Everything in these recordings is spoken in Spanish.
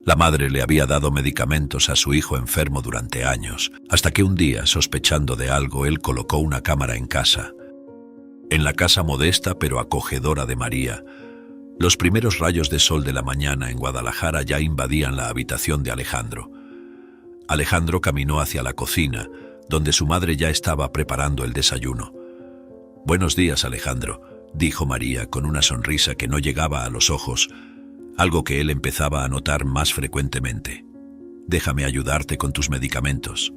La madre le había dado medicamentos a su hijo enfermo durante años, hasta que un día, sospechando de algo, él colocó una cámara en casa. En la casa modesta pero acogedora de María, los primeros rayos de sol de la mañana en Guadalajara ya invadían la habitación de Alejandro. Alejandro caminó hacia la cocina, donde su madre ya estaba preparando el desayuno. «Buenos días, Alejandro», dijo María con una sonrisa que no llegaba a los ojos, algo que él empezaba a notar más frecuentemente. «Déjame ayudarte con tus medicamentos».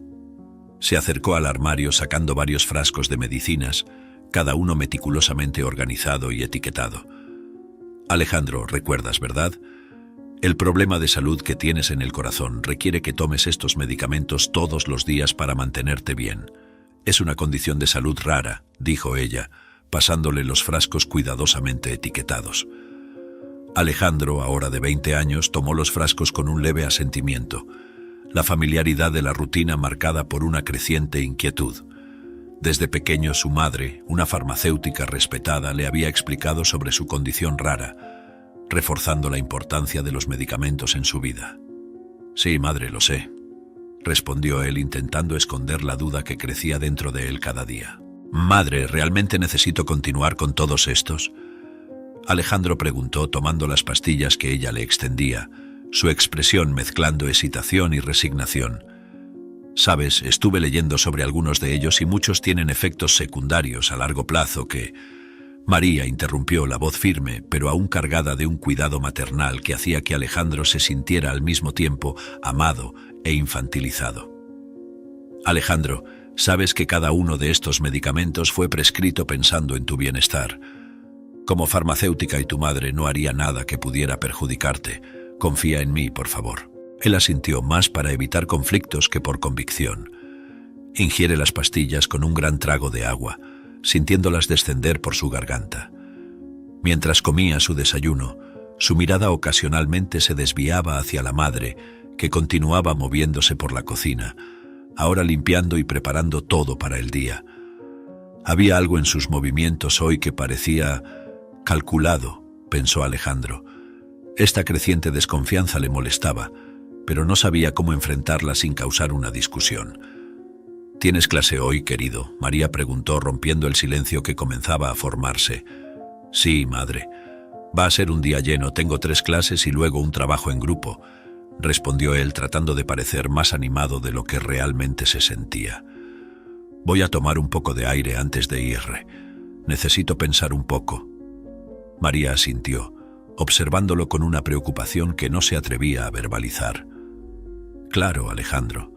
Se acercó al armario sacando varios frascos de medicinas, cada uno meticulosamente organizado y etiquetado. «Alejandro, recuerdas, ¿verdad? El problema de salud que tienes en el corazón requiere que tomes estos medicamentos todos los días para mantenerte bien. Es una condición de salud rara», dijo ella, pasándole los frascos cuidadosamente etiquetados. Alejandro, ahora de 20 años, tomó los frascos con un leve asentimiento, la familiaridad de la rutina marcada por una creciente inquietud. Desde pequeño su madre, una farmacéutica respetada, le había explicado sobre su condición rara, reforzando la importancia de los medicamentos en su vida. «Sí, madre, lo sé», respondió él intentando esconder la duda que crecía dentro de él cada día. «Madre, ¿realmente necesito continuar con todos estos?», Alejandro preguntó tomando las pastillas que ella le extendía, su expresión mezclando excitación y resignación. «Sabes, estuve leyendo sobre algunos de ellos y muchos tienen efectos secundarios a largo plazo que...». María interrumpió, la voz firme, pero aún cargada de un cuidado maternal que hacía que Alejandro se sintiera al mismo tiempo amado e infantilizado. «Alejandro, sabes que cada uno de estos medicamentos fue prescrito pensando en tu bienestar. Como farmacéutica y tu madre no haría nada que pudiera perjudicarte. Confía en mí, por favor». Él asintió más para evitar conflictos que por convicción. Ingiere las pastillas con un gran trago de agua, sintiéndolas descender por su garganta. Mientras comía su desayuno, su mirada ocasionalmente se desviaba hacia la madre, que continuaba moviéndose por la cocina, ahora limpiando y preparando todo para el día. Había algo en sus movimientos hoy que parecía calculado, pensó Alejandro. Esta creciente desconfianza le molestaba, pero no sabía cómo enfrentarla sin causar una discusión. «¿Tienes clase hoy, querido?», María preguntó, rompiendo el silencio que comenzaba a formarse. «Sí, madre. Va a ser un día lleno, tengo 3 clases y luego un trabajo en grupo», respondió él tratando de parecer más animado de lo que realmente se sentía. «Voy a tomar un poco de aire antes de ir. Necesito pensar un poco». María asintió, observándolo con una preocupación que no se atrevía a verbalizar. «Claro, Alejandro.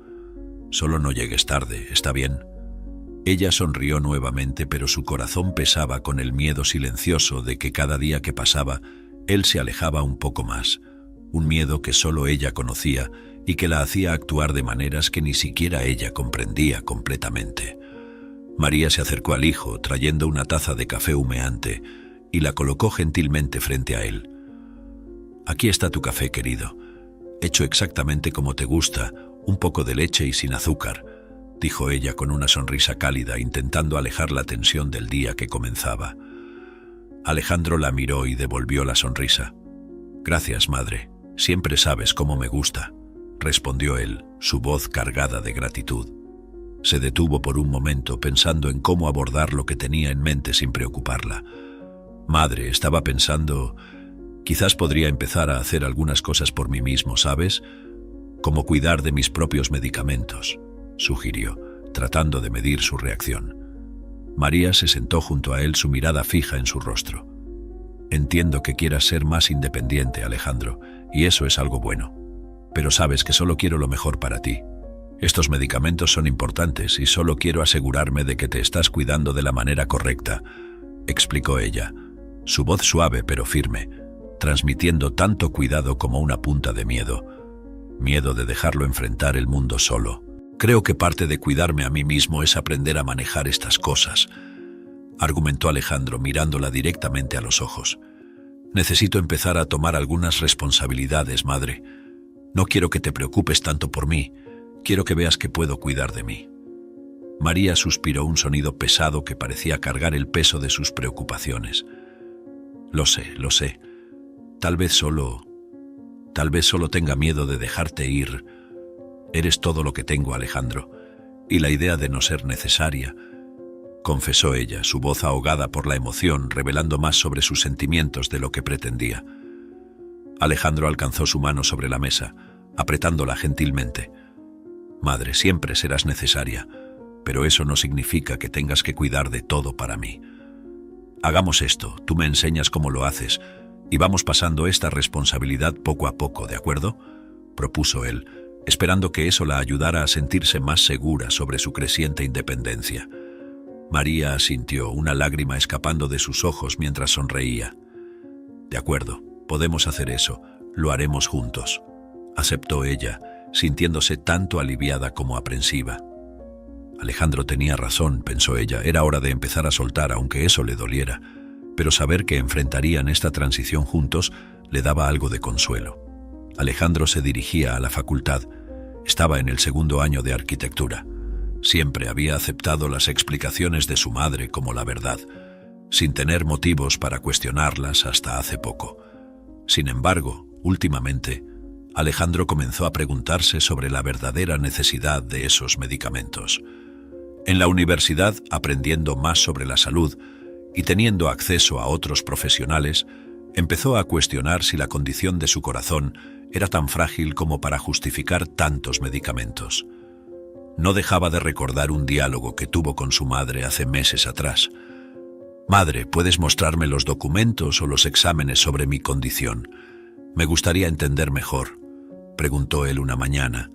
Solo no llegues tarde, ¿está bien?». Ella sonrió nuevamente, pero su corazón pesaba con el miedo silencioso de que cada día que pasaba, él se alejaba un poco más, un miedo que solo ella conocía y que la hacía actuar de maneras que ni siquiera ella comprendía completamente. María se acercó al hijo, trayendo una taza de café humeante, y la colocó gentilmente frente a él. «Aquí está tu café, querido. Hecho exactamente como te gusta, un poco de leche y sin azúcar», dijo ella con una sonrisa cálida, intentando alejar la tensión del día que comenzaba. Alejandro la miró y devolvió la sonrisa. «Gracias, madre. Siempre sabes cómo me gusta», respondió él, su voz cargada de gratitud. Se detuvo por un momento pensando en cómo abordar lo que tenía en mente sin preocuparla. «Madre, estaba pensando... quizás podría empezar a hacer algunas cosas por mí mismo, ¿sabes? Como cuidar de mis propios medicamentos», sugirió, tratando de medir su reacción. María se sentó junto a él, su mirada fija en su rostro. «Entiendo que quieras ser más independiente, Alejandro, y eso es algo bueno. Pero sabes que solo quiero lo mejor para ti. Estos medicamentos son importantes y solo quiero asegurarme de que te estás cuidando de la manera correcta», explicó ella, su voz suave pero firme, transmitiendo tanto cuidado como una punta de miedo. Miedo de dejarlo enfrentar el mundo solo. «Creo que parte de cuidarme a mí mismo es aprender a manejar estas cosas», argumentó Alejandro mirándola directamente a los ojos. «Necesito empezar a tomar algunas responsabilidades, madre. No quiero que te preocupes tanto por mí. Quiero que veas que puedo cuidar de mí». María suspiró, un sonido pesado que parecía cargar el peso de sus preocupaciones. Lo sé. Tal vez solo... Tal vez solo tenga miedo de dejarte ir. Eres todo lo que tengo, Alejandro, y la idea de no ser necesaria, confesó ella, su voz ahogada por la emoción, revelando más sobre sus sentimientos de lo que pretendía. Alejandro alcanzó su mano sobre la mesa, apretándola gentilmente. Madre, siempre serás necesaria, pero eso no significa que tengas que cuidar de todo para mí. Hagamos esto, tú me enseñas cómo lo haces, y vamos pasando esta responsabilidad poco a poco, ¿de acuerdo?, propuso él, esperando que eso la ayudara a sentirse más segura sobre su creciente independencia. María asintió, una lágrima escapando de sus ojos mientras sonreía. De acuerdo, podemos hacer eso, lo haremos juntos, aceptó ella, sintiéndose tanto aliviada como aprensiva. Alejandro tenía razón, pensó ella, era hora de empezar a soltar aunque eso le doliera, pero saber que enfrentarían esta transición juntos le daba algo de consuelo. Alejandro se dirigía a la facultad, estaba en el segundo año de arquitectura. Siempre había aceptado las explicaciones de su madre como la verdad, sin tener motivos para cuestionarlas hasta hace poco. Sin embargo, últimamente, Alejandro comenzó a preguntarse sobre la verdadera necesidad de esos medicamentos. En la universidad, aprendiendo más sobre la salud y teniendo acceso a otros profesionales, empezó a cuestionar si la condición de su corazón era tan frágil como para justificar tantos medicamentos. No dejaba de recordar un diálogo que tuvo con su madre hace meses atrás. «Madre, ¿puedes mostrarme los documentos o los exámenes sobre mi condición? Me gustaría entender mejor», preguntó él una mañana,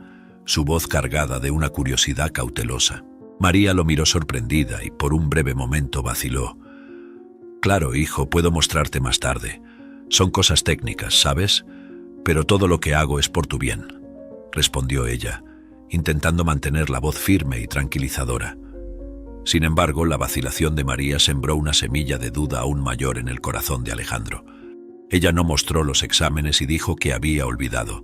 su voz cargada de una curiosidad cautelosa. María lo miró sorprendida y por un breve momento vaciló. «Claro, hijo, puedo mostrarte más tarde. Son cosas técnicas, ¿sabes? Pero todo lo que hago es por tu bien», respondió ella, intentando mantener la voz firme y tranquilizadora. Sin embargo, la vacilación de María sembró una semilla de duda aún mayor en el corazón de Alejandro. Ella no mostró los exámenes y dijo que había olvidado.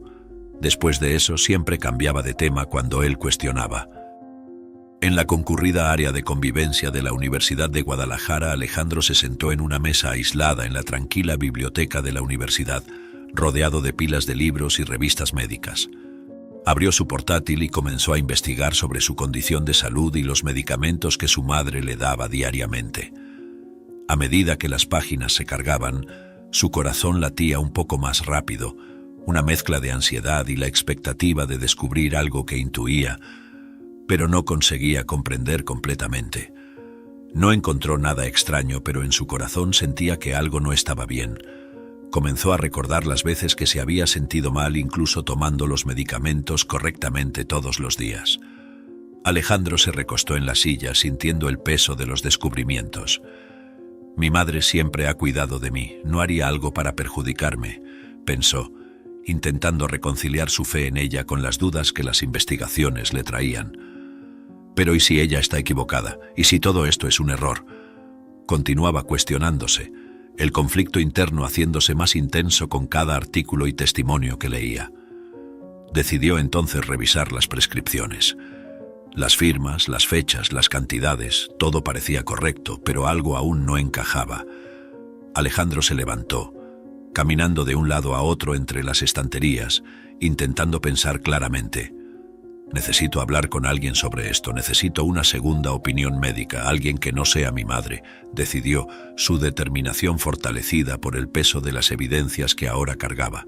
Después de eso, siempre cambiaba de tema cuando él cuestionaba. En la concurrida área de convivencia de la Universidad de Guadalajara, Alejandro se sentó en una mesa aislada en la tranquila biblioteca de la universidad, rodeado de pilas de libros y revistas médicas. Abrió su portátil y comenzó a investigar sobre su condición de salud y los medicamentos que su madre le daba diariamente. A medida que las páginas se cargaban, su corazón latía un poco más rápido, una mezcla de ansiedad y la expectativa de descubrir algo que intuía, pero no conseguía comprender completamente. No encontró nada extraño, pero en su corazón sentía que algo no estaba bien. Comenzó a recordar las veces que se había sentido mal incluso tomando los medicamentos correctamente todos los días. Alejandro se recostó en la silla sintiendo el peso de los descubrimientos. «Mi madre siempre ha cuidado de mí, no haría algo para perjudicarme», pensó, intentando reconciliar su fe en ella con las dudas que las investigaciones le traían. «Pero ¿y si ella está equivocada? ¿Y si todo esto es un error?», continuaba cuestionándose, el conflicto interno haciéndose más intenso con cada artículo y testimonio que leía. Decidió entonces revisar las prescripciones. Las firmas, las fechas, las cantidades, todo parecía correcto, pero algo aún no encajaba. Alejandro se levantó, caminando de un lado a otro entre las estanterías, intentando pensar claramente. «Necesito hablar con alguien sobre esto, necesito una segunda opinión médica, alguien que no sea mi madre», decidió, su determinación fortalecida por el peso de las evidencias que ahora cargaba.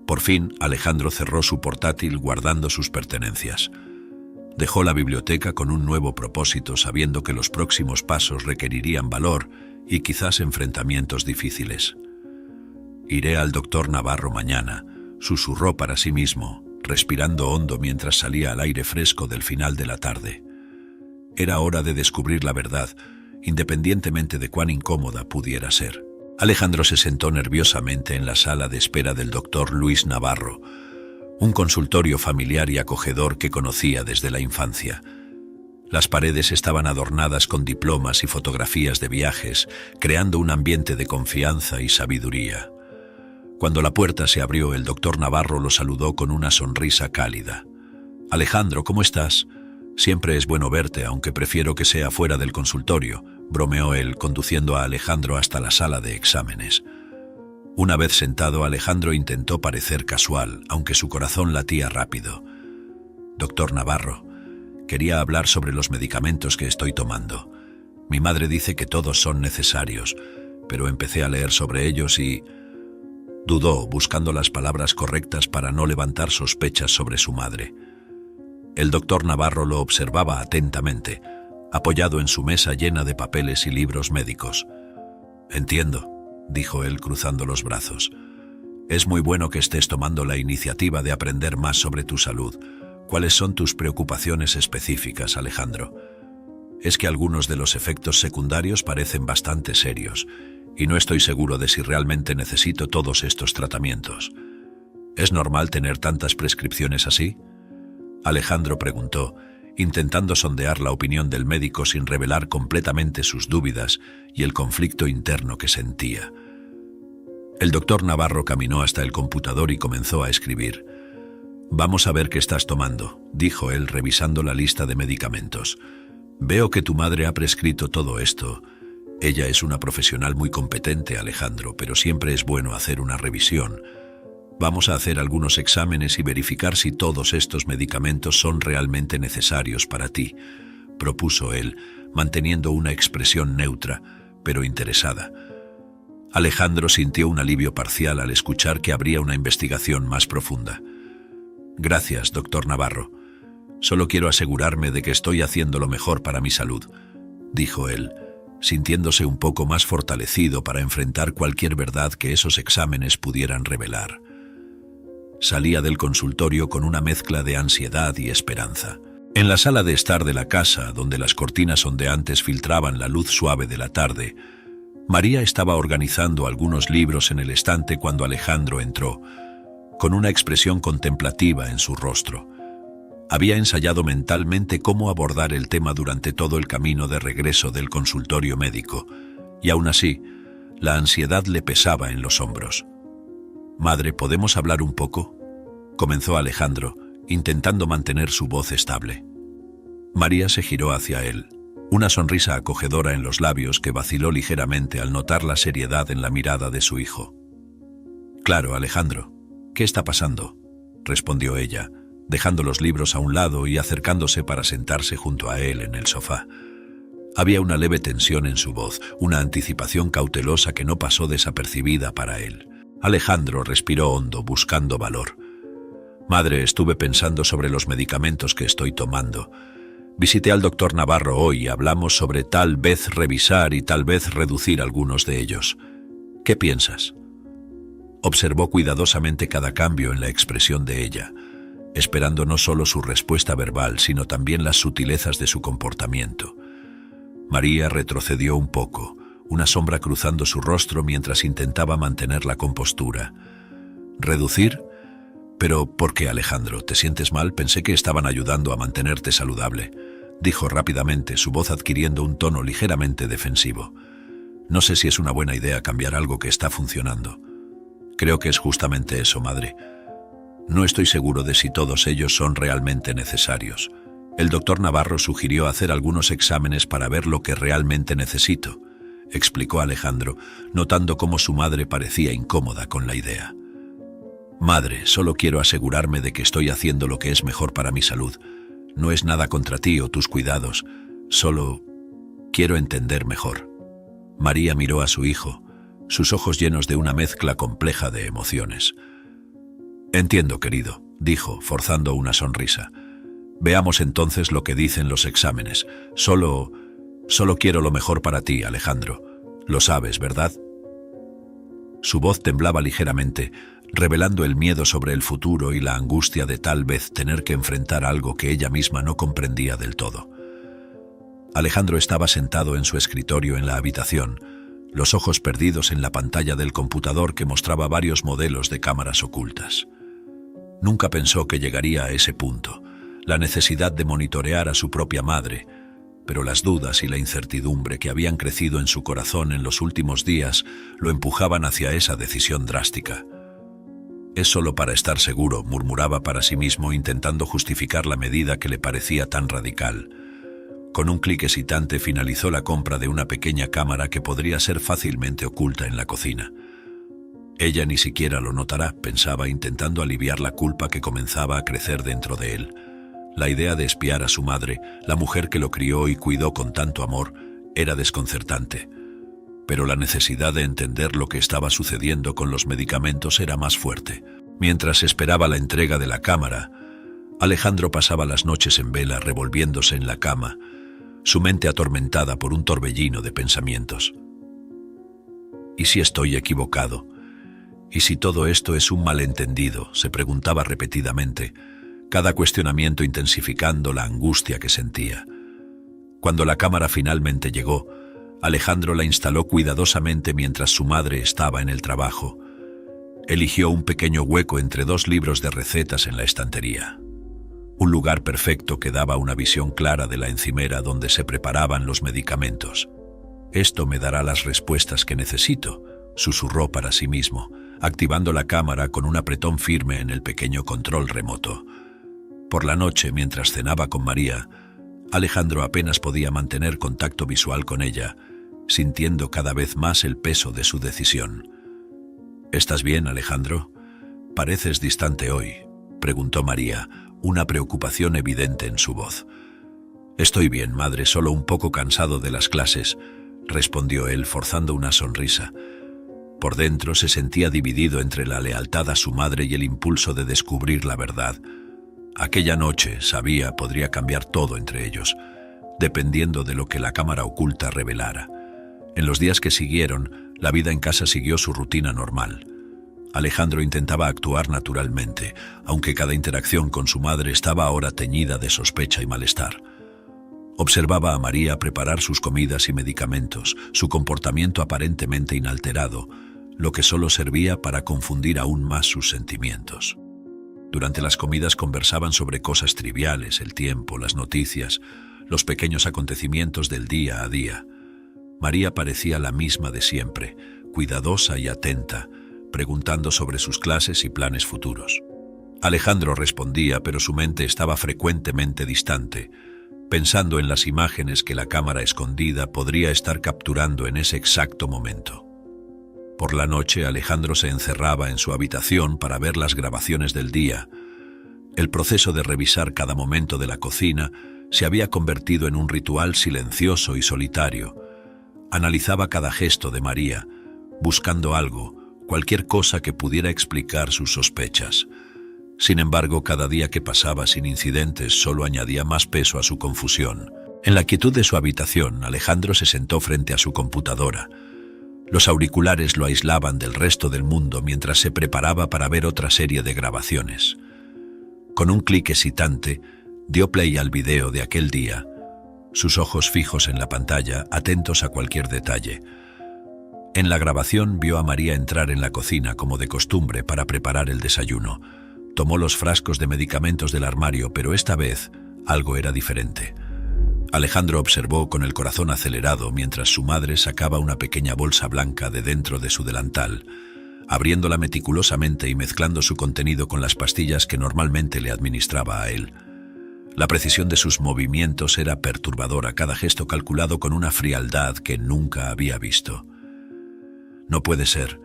Por fin, Alejandro cerró su portátil guardando sus pertenencias. Dejó la biblioteca con un nuevo propósito, sabiendo que los próximos pasos requerirían valor y quizás enfrentamientos difíciles. «Iré al doctor Navarro mañana», susurró para sí mismo, respirando hondo mientras salía al aire fresco del final de la tarde. Era hora de descubrir la verdad, independientemente de cuán incómoda pudiera ser. Alejandro se sentó nerviosamente en la sala de espera del doctor Luis Navarro, un consultorio familiar y acogedor que conocía desde la infancia. Las paredes estaban adornadas con diplomas y fotografías de viajes, creando un ambiente de confianza y sabiduría. Cuando la puerta se abrió, el doctor Navarro lo saludó con una sonrisa cálida. «Alejandro, ¿cómo estás? Siempre es bueno verte, aunque prefiero que sea fuera del consultorio», bromeó él, conduciendo a Alejandro hasta la sala de exámenes. Una vez sentado, Alejandro intentó parecer casual, aunque su corazón latía rápido. «Doctor Navarro, quería hablar sobre los medicamentos que estoy tomando. Mi madre dice que todos son necesarios, pero empecé a leer sobre ellos y...» Dudó, buscando las palabras correctas para no levantar sospechas sobre su madre. El doctor Navarro lo observaba atentamente, apoyado en su mesa llena de papeles y libros médicos. «Entiendo», dijo él cruzando los brazos. «Es muy bueno que estés tomando la iniciativa de aprender más sobre tu salud. ¿Cuáles son tus preocupaciones específicas, Alejandro?» «Es que algunos de los efectos secundarios parecen bastante serios, y no estoy seguro de si realmente necesito todos estos tratamientos. ¿Es normal tener tantas prescripciones así?», Alejandro preguntó, intentando sondear la opinión del médico sin revelar completamente sus dudas y el conflicto interno que sentía. El doctor Navarro caminó hasta el computador y comenzó a escribir. «Vamos a ver qué estás tomando», dijo él revisando la lista de medicamentos. «Veo que tu madre ha prescrito todo esto. Ella es una profesional muy competente, Alejandro, pero siempre es bueno hacer una revisión. Vamos a hacer algunos exámenes y verificar si todos estos medicamentos son realmente necesarios para ti», propuso él, manteniendo una expresión neutra, pero interesada. Alejandro sintió un alivio parcial al escuchar que habría una investigación más profunda. «Gracias, doctor Navarro. Solo quiero asegurarme de que estoy haciendo lo mejor para mi salud», dijo él, sintiéndose un poco más fortalecido para enfrentar cualquier verdad que esos exámenes pudieran revelar. Salía del consultorio con una mezcla de ansiedad y esperanza. En la sala de estar de la casa, donde las cortinas ondeantes filtraban la luz suave de la tarde, María estaba organizando algunos libros en el estante cuando Alejandro entró, con una expresión contemplativa en su rostro. Había ensayado mentalmente cómo abordar el tema durante todo el camino de regreso del consultorio médico, y aún así, la ansiedad le pesaba en los hombros. «Madre, ¿podemos hablar un poco?», comenzó Alejandro, intentando mantener su voz estable. María se giró hacia él, una sonrisa acogedora en los labios que vaciló ligeramente al notar la seriedad en la mirada de su hijo. «Claro, Alejandro. ¿Qué está pasando?», respondió ella, dejando los libros a un lado y acercándose para sentarse junto a él en el sofá. Había una leve tensión en su voz, una anticipación cautelosa que no pasó desapercibida para él. Alejandro respiró hondo, buscando valor. «Madre, estuve pensando sobre los medicamentos que estoy tomando. Visité al doctor Navarro hoy y hablamos sobre tal vez revisar y tal vez reducir algunos de ellos. ¿Qué piensas?». Observó cuidadosamente cada cambio en la expresión de ella, esperando no solo su respuesta verbal, sino también las sutilezas de su comportamiento. María retrocedió un poco, una sombra cruzando su rostro mientras intentaba mantener la compostura. «¿Reducir? Pero, ¿por qué, Alejandro? ¿Te sientes mal? Pensé que estaban ayudando a mantenerte saludable», dijo rápidamente, su voz adquiriendo un tono ligeramente defensivo. «No sé si es una buena idea cambiar algo que está funcionando». «Creo que es justamente eso, madre. No estoy seguro de si todos ellos son realmente necesarios. El doctor Navarro sugirió hacer algunos exámenes para ver lo que realmente necesito», explicó Alejandro, notando cómo su madre parecía incómoda con la idea. «Madre, solo quiero asegurarme de que estoy haciendo lo que es mejor para mi salud. No es nada contra ti o tus cuidados, solo quiero entender mejor». María miró a su hijo, sus ojos llenos de una mezcla compleja de emociones. «Entiendo, querido», dijo, forzando una sonrisa. «Veamos entonces lo que dicen los exámenes. Solo quiero lo mejor para ti, Alejandro. Lo sabes, ¿verdad?». Su voz temblaba ligeramente, revelando el miedo sobre el futuro y la angustia de tal vez tener que enfrentar algo que ella misma no comprendía del todo. Alejandro estaba sentado en su escritorio en la habitación, los ojos perdidos en la pantalla del computador que mostraba varios modelos de cámaras ocultas. Nunca pensó que llegaría a ese punto, la necesidad de monitorear a su propia madre, pero las dudas y la incertidumbre que habían crecido en su corazón en los últimos días lo empujaban hacia esa decisión drástica. «Es solo para estar seguro», murmuraba para sí mismo, intentando justificar la medida que le parecía tan radical. Con un clic excitante finalizó la compra de una pequeña cámara que podría ser fácilmente oculta en la cocina. Ella ni siquiera lo notará, pensaba, intentando aliviar la culpa que comenzaba a crecer dentro de él. La idea de espiar a su madre, la mujer que lo crió y cuidó con tanto amor, era desconcertante. Pero la necesidad de entender lo que estaba sucediendo con los medicamentos era más fuerte. Mientras esperaba la entrega de la cámara, Alejandro pasaba las noches en vela revolviéndose en la cama, su mente atormentada por un torbellino de pensamientos. ¿Y si estoy equivocado? ¿Y si todo esto es un malentendido?, se preguntaba repetidamente, cada cuestionamiento intensificando la angustia que sentía. Cuando la cámara finalmente llegó, Alejandro la instaló cuidadosamente mientras su madre estaba en el trabajo. Eligió un pequeño hueco entre 2 libros de recetas en la estantería. Un lugar perfecto que daba una visión clara de la encimera donde se preparaban los medicamentos. «Esto me dará las respuestas que necesito», susurró para sí mismo, activando la cámara con un apretón firme en el pequeño control remoto. Por la noche, mientras cenaba con María, Alejandro apenas podía mantener contacto visual con ella, sintiendo cada vez más el peso de su decisión. «¿Estás bien, Alejandro? Pareces distante hoy», preguntó María, una preocupación evidente en su voz. «Estoy bien, madre, solo un poco cansado de las clases», respondió él forzando una sonrisa. Por dentro se sentía dividido entre la lealtad a su madre y el impulso de descubrir la verdad. Aquella noche, sabía, podría cambiar todo entre ellos, dependiendo de lo que la cámara oculta revelara. En los días que siguieron, la vida en casa siguió su rutina normal. Alejandro intentaba actuar naturalmente, aunque cada interacción con su madre estaba ahora teñida de sospecha y malestar. Observaba a María preparar sus comidas y medicamentos, su comportamiento aparentemente inalterado, lo que solo servía para confundir aún más sus sentimientos. Durante las comidas conversaban sobre cosas triviales, el tiempo, las noticias, los pequeños acontecimientos del día a día. María parecía la misma de siempre, cuidadosa y atenta, preguntando sobre sus clases y planes futuros. Alejandro respondía, pero su mente estaba frecuentemente distante, pensando en las imágenes que la cámara escondida podría estar capturando en ese exacto momento. Por la noche, Alejandro se encerraba en su habitación para ver las grabaciones del día. El proceso de revisar cada momento de la cocina se había convertido en un ritual silencioso y solitario. Analizaba cada gesto de María, buscando algo, cualquier cosa que pudiera explicar sus sospechas. Sin embargo, cada día que pasaba sin incidentes solo añadía más peso a su confusión. En la quietud de su habitación, Alejandro se sentó frente a su computadora. Los auriculares lo aislaban del resto del mundo mientras se preparaba para ver otra serie de grabaciones. Con un clic excitante, dio play al video de aquel día, sus ojos fijos en la pantalla, atentos a cualquier detalle. En la grabación vio a María entrar en la cocina como de costumbre para preparar el desayuno. Tomó los frascos de medicamentos del armario, pero esta vez algo era diferente. Alejandro observó con el corazón acelerado mientras su madre sacaba una pequeña bolsa blanca de dentro de su delantal, abriéndola meticulosamente y mezclando su contenido con las pastillas que normalmente le administraba a él. La precisión de sus movimientos era perturbadora, cada gesto calculado con una frialdad que nunca había visto. «No puede ser»,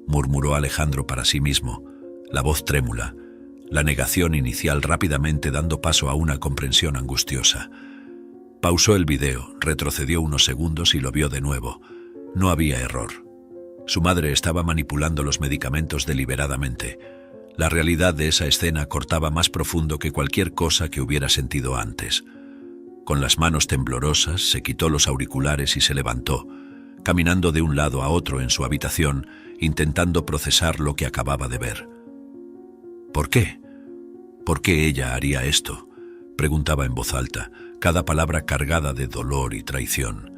murmuró Alejandro para sí mismo, la voz trémula, la negación inicial rápidamente dando paso a una comprensión angustiosa. Pausó el video, retrocedió unos segundos y lo vio de nuevo. No había error. Su madre estaba manipulando los medicamentos deliberadamente. La realidad de esa escena cortaba más profundo que cualquier cosa que hubiera sentido antes. Con las manos temblorosas, se quitó los auriculares y se levantó, caminando de un lado a otro en su habitación, intentando procesar lo que acababa de ver. «¿Por qué? ¿Por qué ella haría esto?», preguntaba en voz alta, cada palabra cargada de dolor y traición.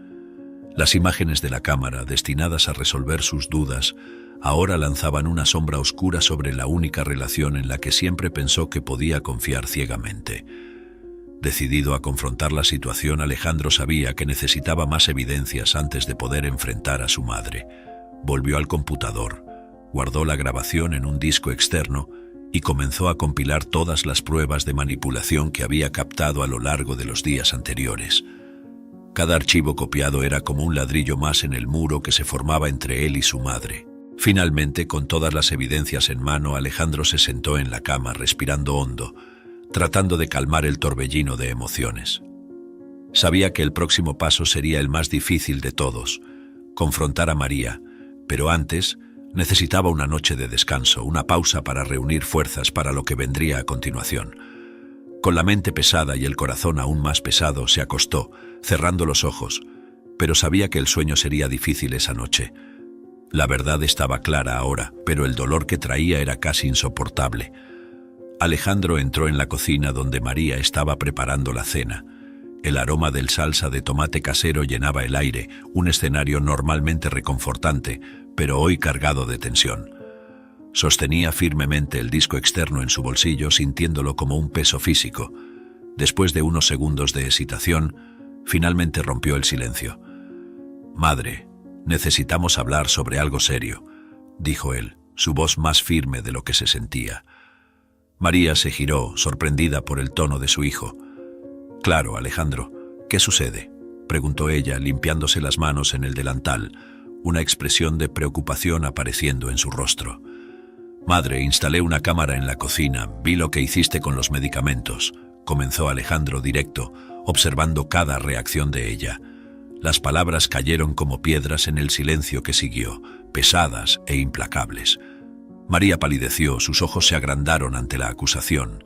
Las imágenes de la cámara, destinadas a resolver sus dudas, ahora lanzaban una sombra oscura sobre la única relación en la que siempre pensó que podía confiar ciegamente. Decidido a confrontar la situación, Alejandro sabía que necesitaba más evidencias antes de poder enfrentar a su madre. Volvió al computador, guardó la grabación en un disco externo y comenzó a compilar todas las pruebas de manipulación que había captado a lo largo de los días anteriores. Cada archivo copiado era como un ladrillo más en el muro que se formaba entre él y su madre. Finalmente, con todas las evidencias en mano, Alejandro se sentó en la cama respirando hondo, tratando de calmar el torbellino de emociones. Sabía que el próximo paso sería el más difícil de todos, confrontar a María, pero antes necesitaba una noche de descanso, una pausa para reunir fuerzas para lo que vendría a continuación. Con la mente pesada y el corazón aún más pesado, se acostó, cerrando los ojos, pero sabía que el sueño sería difícil esa noche. La verdad estaba clara ahora, pero el dolor que traía era casi insoportable. Alejandro entró en la cocina donde María estaba preparando la cena. El aroma del salsa de tomate casero llenaba el aire, un escenario normalmente reconfortante, pero hoy cargado de tensión. Sostenía firmemente el disco externo en su bolsillo, sintiéndolo como un peso físico. Después de unos segundos de hesitación, finalmente rompió el silencio. «Madre, necesitamos hablar sobre algo serio», dijo él, su voz más firme de lo que se sentía. María se giró, sorprendida por el tono de su hijo. «Claro, Alejandro, ¿qué sucede?», preguntó ella, limpiándose las manos en el delantal, una expresión de preocupación apareciendo en su rostro. «Madre, instalé una cámara en la cocina, vi lo que hiciste con los medicamentos», comenzó Alejandro directo, observando cada reacción de ella. Las palabras cayeron como piedras en el silencio que siguió, pesadas e implacables. María palideció, sus ojos se agrandaron ante la acusación.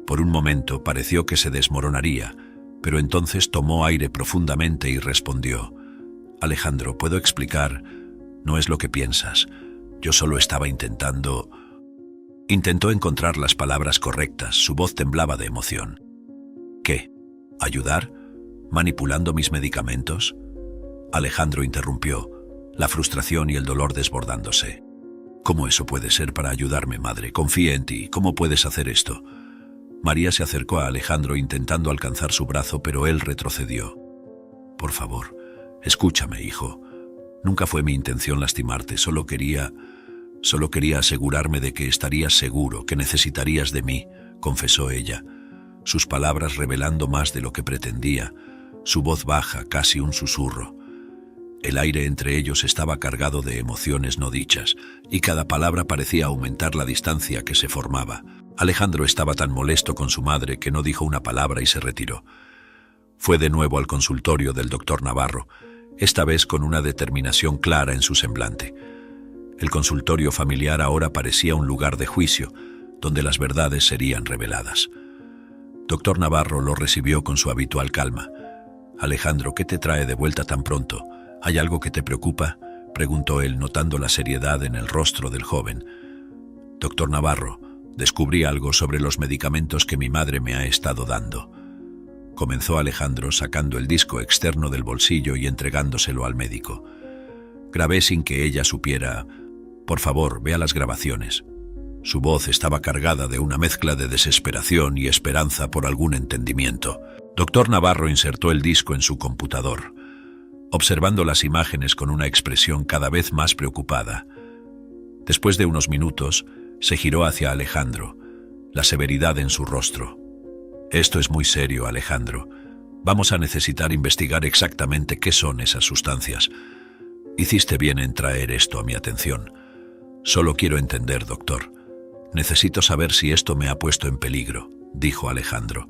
Por un momento pareció que se desmoronaría, pero entonces tomó aire profundamente y respondió: «Alejandro, ¿puedo explicar? No es lo que piensas. Yo solo estaba intentando...». Intentó encontrar las palabras correctas, su voz temblaba de emoción. «¿Qué? ¿Ayudar? ¿Manipulando mis medicamentos?». Alejandro interrumpió, la frustración y el dolor desbordándose. «¿Cómo eso puede ser para ayudarme, madre? Confíe en ti. ¿Cómo puedes hacer esto?». María se acercó a Alejandro intentando alcanzar su brazo, pero él retrocedió. «Por favor, escúchame, hijo. Nunca fue mi intención lastimarte, solo quería asegurarme de que estarías seguro, que necesitarías de mí», confesó ella, sus palabras revelando más de lo que pretendía, su voz baja, casi un susurro. El aire entre ellos estaba cargado de emociones no dichas, y cada palabra parecía aumentar la distancia que se formaba. Alejandro estaba tan molesto con su madre que no dijo una palabra y se retiró. Fue de nuevo al consultorio del doctor Navarro, esta vez con una determinación clara en su semblante. El consultorio familiar ahora parecía un lugar de juicio, donde las verdades serían reveladas. Doctor Navarro lo recibió con su habitual calma. «Alejandro, ¿qué te trae de vuelta tan pronto? ¿Hay algo que te preocupa?», preguntó él, notando la seriedad en el rostro del joven. «Doctor Navarro, descubrí algo sobre los medicamentos que mi madre me ha estado dando», comenzó Alejandro, sacando el disco externo del bolsillo y entregándoselo al médico. «Grabé sin que ella supiera. Por favor, vea las grabaciones». Su voz estaba cargada de una mezcla de desesperación y esperanza por algún entendimiento. Doctor Navarro insertó el disco en su computador, observando las imágenes con una expresión cada vez más preocupada. Después de unos minutos, se giró hacia Alejandro, la severidad en su rostro. «Esto es muy serio, Alejandro. Vamos a necesitar investigar exactamente qué son esas sustancias. Hiciste bien en traer esto a mi atención. Solo quiero entender, doctor. Necesito saber si esto me ha puesto en peligro», dijo Alejandro,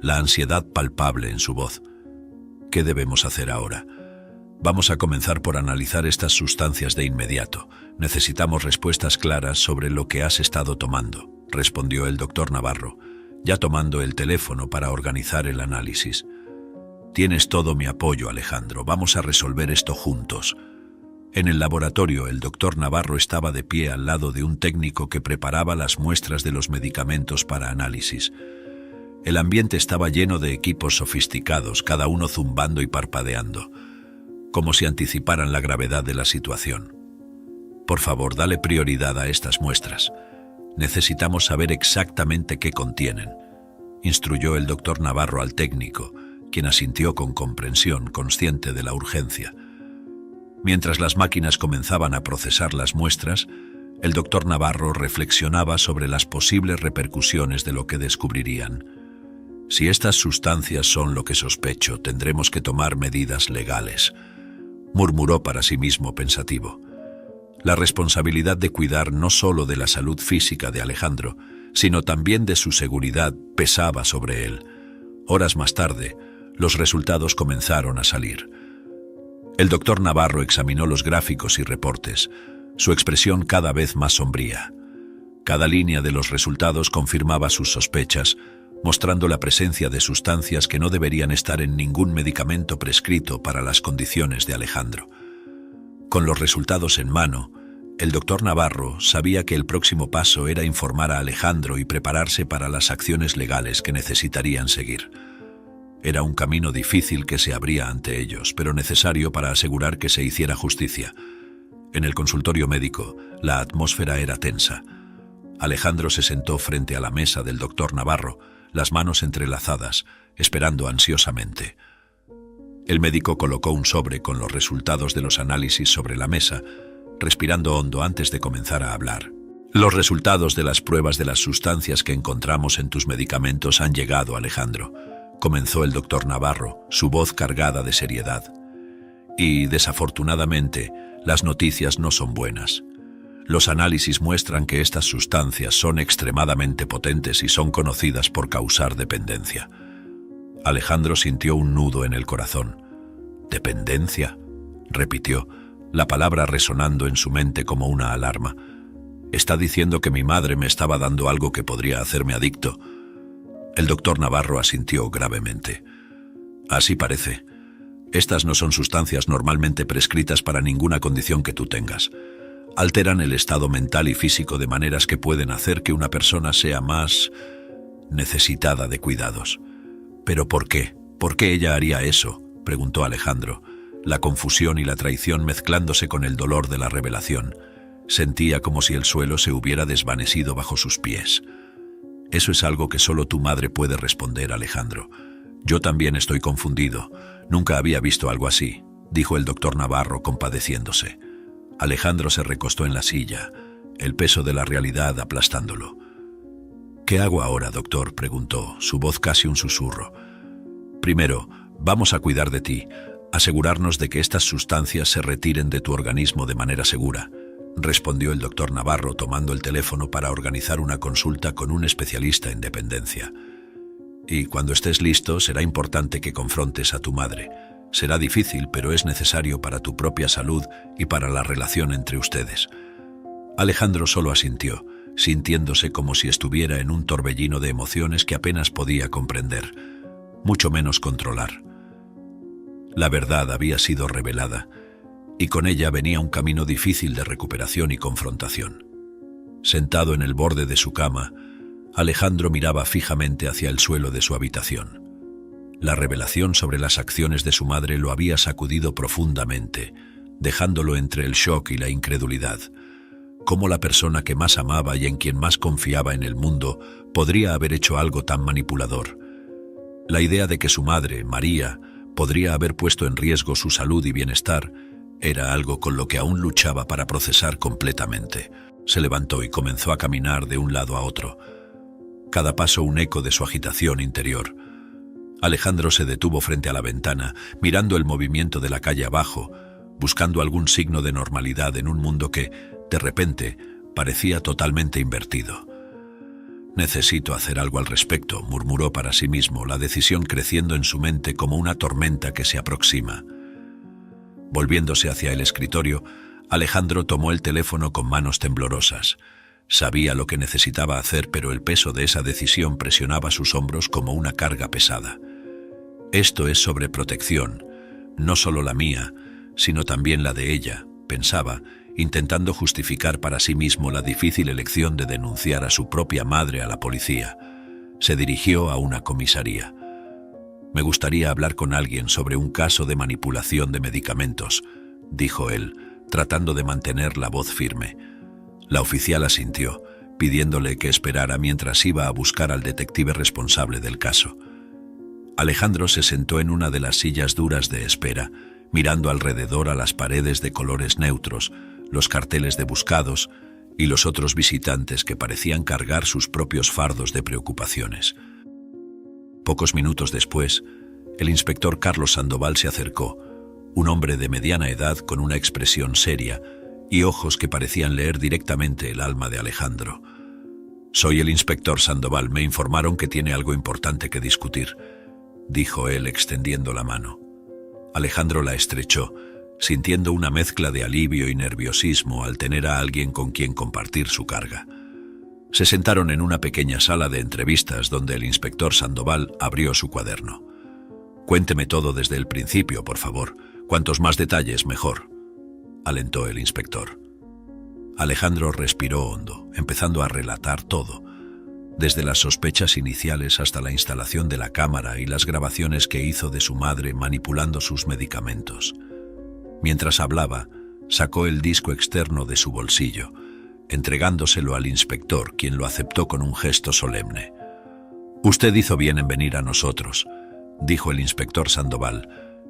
la ansiedad palpable en su voz. «¿Qué debemos hacer ahora? Vamos a comenzar por analizar estas sustancias de inmediato. Necesitamos respuestas claras sobre lo que has estado tomando», respondió el doctor Navarro, ya tomando el teléfono para organizar el análisis. «Tienes todo mi apoyo, Alejandro. Vamos a resolver esto juntos». En el laboratorio, el doctor Navarro estaba de pie al lado de un técnico que preparaba las muestras de los medicamentos para análisis. El ambiente estaba lleno de equipos sofisticados, cada uno zumbando y parpadeando, como si anticiparan la gravedad de la situación. «Por favor, dale prioridad a estas muestras. Necesitamos saber exactamente qué contienen», instruyó el doctor Navarro al técnico, quien asintió con comprensión, consciente de la urgencia. Mientras las máquinas comenzaban a procesar las muestras, el doctor Navarro reflexionaba sobre las posibles repercusiones de lo que descubrirían. «Si estas sustancias son lo que sospecho, tendremos que tomar medidas legales», murmuró para sí mismo pensativo. La responsabilidad de cuidar no solo de la salud física de Alejandro, sino también de su seguridad pesaba sobre él. Horas más tarde, los resultados comenzaron a salir. El doctor Navarro examinó los gráficos y reportes, su expresión cada vez más sombría. Cada línea de los resultados confirmaba sus sospechas, mostrando la presencia de sustancias que no deberían estar en ningún medicamento prescrito para las condiciones de Alejandro. Con los resultados en mano, el doctor Navarro sabía que el próximo paso era informar a Alejandro y prepararse para las acciones legales que necesitarían seguir. Era un camino difícil que se abría ante ellos, pero necesario para asegurar que se hiciera justicia. En el consultorio médico, la atmósfera era tensa. Alejandro se sentó frente a la mesa del doctor Navarro, las manos entrelazadas, esperando ansiosamente. El médico colocó un sobre con los resultados de los análisis sobre la mesa, respirando hondo antes de comenzar a hablar. Los resultados de las pruebas de las sustancias que encontramos en tus medicamentos han llegado, Alejandro, comenzó el doctor Navarro, su voz cargada de seriedad. Y, desafortunadamente, las noticias no son buenas. Los análisis muestran que estas sustancias son extremadamente potentes y son conocidas por causar dependencia. Alejandro sintió un nudo en el corazón. ¿Dependencia?, repitió, la palabra resonando en su mente como una alarma. Está diciendo que mi madre me estaba dando algo que podría hacerme adicto. El doctor Navarro asintió gravemente. Así parece. Estas no son sustancias normalmente prescritas para ninguna condición que tú tengas. Alteran el estado mental y físico de maneras que pueden hacer que una persona sea más necesitada de cuidados. ¿Pero por qué? ¿Por qué ella haría eso?, preguntó Alejandro, la confusión y la traición mezclándose con el dolor de la revelación. Sentía como si el suelo se hubiera desvanecido bajo sus pies. Eso es algo que solo tu madre puede responder, Alejandro. Yo también estoy confundido. Nunca había visto algo así, dijo el doctor Navarro compadeciéndose. Alejandro se recostó en la silla, el peso de la realidad aplastándolo. ¿Qué hago ahora, doctor?, preguntó, su voz casi un susurro. Primero, vamos a cuidar de ti, asegurarnos de que estas sustancias se retiren de tu organismo de manera segura, respondió el doctor Navarro tomando el teléfono para organizar una consulta con un especialista en dependencia. Y cuando estés listo, será importante que confrontes a tu madre. Será difícil, pero es necesario para tu propia salud y para la relación entre ustedes. Alejandro solo asintió, sintiéndose como si estuviera en un torbellino de emociones que apenas podía comprender, mucho menos controlar. La verdad había sido revelada, y con ella venía un camino difícil de recuperación y confrontación. Sentado en el borde de su cama, Alejandro miraba fijamente hacia el suelo de su habitación. La revelación sobre las acciones de su madre lo había sacudido profundamente, dejándolo entre el shock y la incredulidad. ¿Cómo la persona que más amaba y en quien más confiaba en el mundo podría haber hecho algo tan manipulador? La idea de que su madre, María, podría haber puesto en riesgo su salud y bienestar era algo con lo que aún luchaba para procesar completamente. Se levantó y comenzó a caminar de un lado a otro. Cada paso un eco de su agitación interior. Alejandro se detuvo frente a la ventana, mirando el movimiento de la calle abajo, buscando algún signo de normalidad en un mundo que, de repente, parecía totalmente invertido. Necesito hacer algo al respecto, murmuró para sí mismo, la decisión creciendo en su mente como una tormenta que se aproxima. Volviéndose hacia el escritorio, Alejandro tomó el teléfono con manos temblorosas. Sabía lo que necesitaba hacer, pero el peso de esa decisión presionaba sus hombros como una carga pesada. Esto es sobreprotección, no solo la mía, sino también la de ella, pensaba, intentando justificar para sí mismo la difícil elección de denunciar a su propia madre a la policía. Se dirigió a una comisaría. Me gustaría hablar con alguien sobre un caso de manipulación de medicamentos, dijo él, tratando de mantener la voz firme. La oficial asintió, pidiéndole que esperara mientras iba a buscar al detective responsable del caso. Alejandro se sentó en una de las sillas duras de espera, mirando alrededor a las paredes de colores neutros, los carteles de buscados y los otros visitantes que parecían cargar sus propios fardos de preocupaciones. Pocos minutos después, el inspector Carlos Sandoval se acercó, un hombre de mediana edad con una expresión seria, y ojos que parecían leer directamente el alma de Alejandro. «Soy el inspector Sandoval. Me informaron que tiene algo importante que discutir», dijo él extendiendo la mano. Alejandro la estrechó, sintiendo una mezcla de alivio y nerviosismo al tener a alguien con quien compartir su carga. Se sentaron en una pequeña sala de entrevistas donde el inspector Sandoval abrió su cuaderno. «Cuénteme todo desde el principio, por favor. Cuantos más detalles, mejor», alentó el inspector. Alejandro respiró hondo, empezando a relatar todo, desde las sospechas iniciales hasta la instalación de la cámara y las grabaciones que hizo de su madre manipulando sus medicamentos. Mientras hablaba, sacó el disco externo de su bolsillo, entregándoselo al inspector, quien lo aceptó con un gesto solemne. «Usted hizo bien en venir a nosotros», dijo el inspector Sandoval,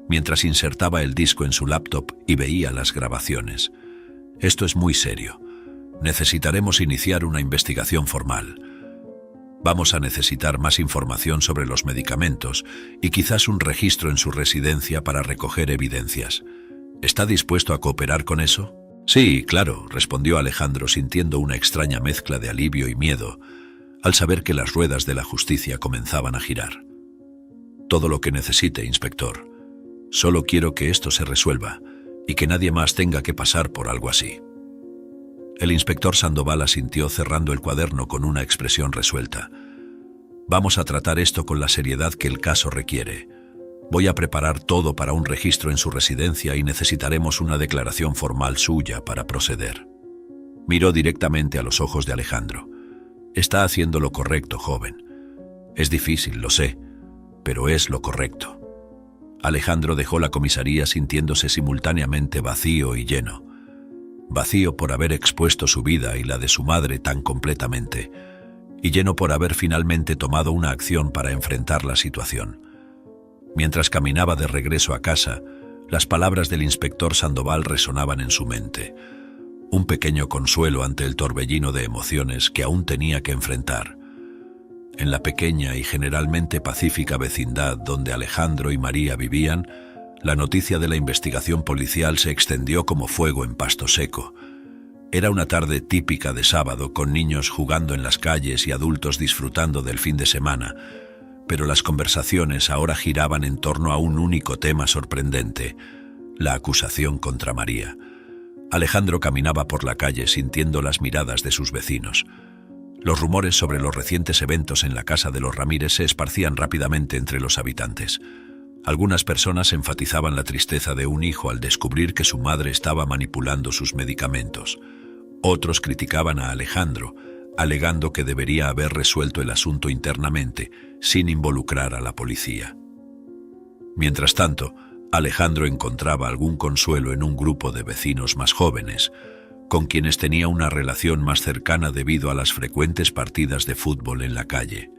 mientras insertaba el disco en su laptop y veía las grabaciones. «Esto es muy serio. Necesitaremos iniciar una investigación formal. Vamos a necesitar más información sobre los medicamentos y quizás un registro en su residencia para recoger evidencias. ¿Está dispuesto a cooperar con eso?» «Sí, claro», respondió Alejandro, sintiendo una extraña mezcla de alivio y miedo al saber que las ruedas de la justicia comenzaban a girar. «Todo lo que necesite, inspector. Solo quiero que esto se resuelva y que nadie más tenga que pasar por algo así». El inspector Sandoval asintió, cerrando el cuaderno con una expresión resuelta. «Vamos a tratar esto con la seriedad que el caso requiere. Voy a preparar todo para un registro en su residencia y necesitaremos una declaración formal suya para proceder». Miró directamente a los ojos de Alejandro. «Está haciendo lo correcto, joven. Es difícil, lo sé, pero es lo correcto». Alejandro dejó la comisaría sintiéndose simultáneamente vacío y lleno. Vacío por haber expuesto su vida y la de su madre tan completamente, y lleno por haber finalmente tomado una acción para enfrentar la situación. Mientras caminaba de regreso a casa, las palabras del inspector Sandoval resonaban en su mente. Un pequeño consuelo ante el torbellino de emociones que aún tenía que enfrentar. En la pequeña y generalmente pacífica vecindad donde Alejandro y María vivían, la noticia de la investigación policial se extendió como fuego en pasto seco. Era una tarde típica de sábado, con niños jugando en las calles y adultos disfrutando del fin de semana, pero las conversaciones ahora giraban en torno a un único tema sorprendente: la acusación contra María. Alejandro caminaba por la calle sintiendo las miradas de sus vecinos. Los rumores sobre los recientes eventos en la casa de los Ramírez se esparcían rápidamente entre los habitantes. Algunas personas enfatizaban la tristeza de un hijo al descubrir que su madre estaba manipulando sus medicamentos. Otros criticaban a Alejandro, alegando que debería haber resuelto el asunto internamente, sin involucrar a la policía. Mientras tanto, Alejandro encontraba algún consuelo en un grupo de vecinos más jóvenes, con quienes tenía una relación más cercana debido a las frecuentes partidas de fútbol en la calle.